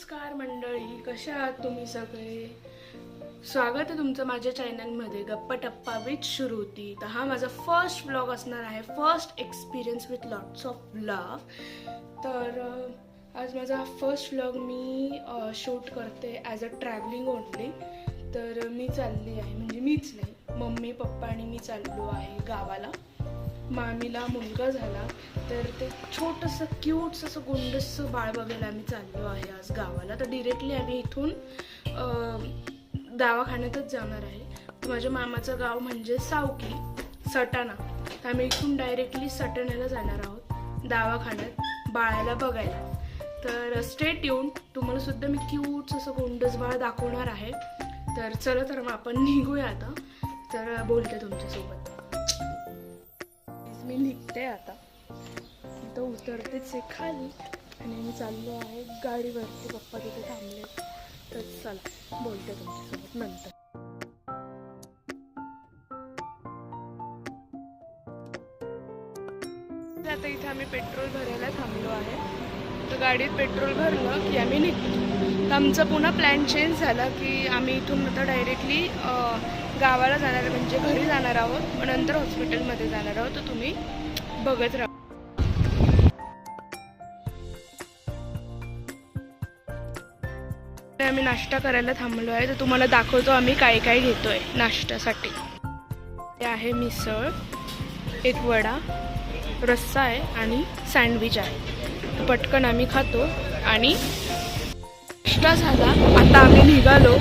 नमस्कार मंडळी, कशा आहात तुम्ही सगळे? स्वागत आहे तुमचं माझ्या चॅनलमध्ये गप्पा टप्पा विथ श्रुती. तर हा माझा फर्स्ट व्लॉग असणार आहे, first experience with lots of love. तर आज माझा फर्स्ट व्लॉग मी शूट करते ॲज अ ट्रॅव्हलिंग ओनली. तर मी चालली आहे, म्हणजे मीच नाही, मम्मी पप्पा आणि मी चाललो आहे गावाला. मामीला मुलगा झाला, तर ते छोटंसं क्यूटस असं गोंडसं बाळ बघायला आम्ही चाललो आहे आज गावाला. तर डिरेक्टली आम्ही इथून दवाखान्यातच जाणार आहे. तर माझ्या मामाचं गाव म्हणजे सावकी सटाणा. तर आम्ही इथून डायरेक्टली सटाण्याला जाणार आहोत दवाखान्यात बाळाला बघायला. तर स्टेट येऊन तुम्हाला सुद्धा मी क्यूटस असं गोंडस बाळ दाखवणार आहे. तर चला तर मग आपण निघूया आता. तर बोलते तुमच्यासोबत. मी निघते आता, इथं उतरतेच आहे खाली आणि मी चाललो आहे गाडीवरती. पप्पा तिथे थांबले. तर चला बोलते तुमच्यासोबत नंतर. आता इथे आम्ही पेट्रोल भरायला थांबलो आहे. तर गाडीत पेट्रोल भरलं की आम्ही निघतो. तर आमचा पुन्हा प्लॅन चेंज झाला की आम्ही इथून आता डायरेक्टली गावाला जाणार, म्हणजे घरी जाणार आहोत, मग नंतर हॉस्पिटलमध्ये जाणार आहोत. तर तुम्ही बघत राहा. आम्ही नाश्ता करायला थांबलो आहे. तर तुम्हाला दाखवतो आम्ही काय काय घेतोय नाश्त्यासाठी. ते आहे मिसळ, एक वडा, रस्सा आहे आणि सँडविच आहे. पटकन आम्ही खातो आणि नाश्ता झाला. आता आम्ही निघालो.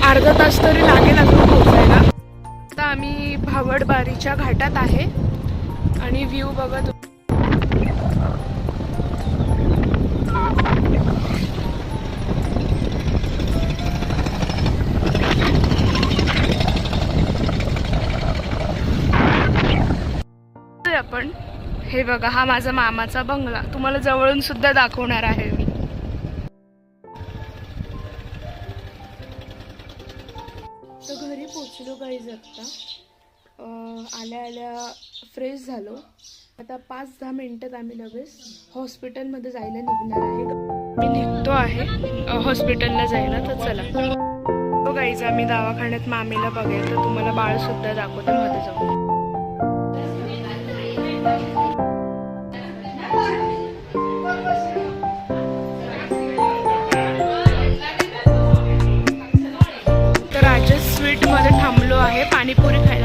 अर्धा तास तरी लागेल अजून पोहोचायला. आता आम्ही भावडबारीच्या घाटात आहे आणि व्ह्यू बघत. आपण हे बघा, हा माझा मामाचा बंगला तुम्हाला जवळून सुद्धा दाखवणार आहे मी. तर घरी पोचलो गाईज. आता आल्या आल्या फ्रेश झालो. आता 5-10 मिनिटात आम्ही लगेच हॉस्पिटलमध्ये जायला निघणार आहे. मी निघतो आहे हॉस्पिटलला जायला. तर चला तो गाईज, आम्ही दवाखान्यात मामीला बघायला. तर तुम्हाला बाळ सुद्धा दाखवते मध्ये जाऊन. तर राजेश स्वीट मध्ये थांबलो आहे पाणीपुरी खायला.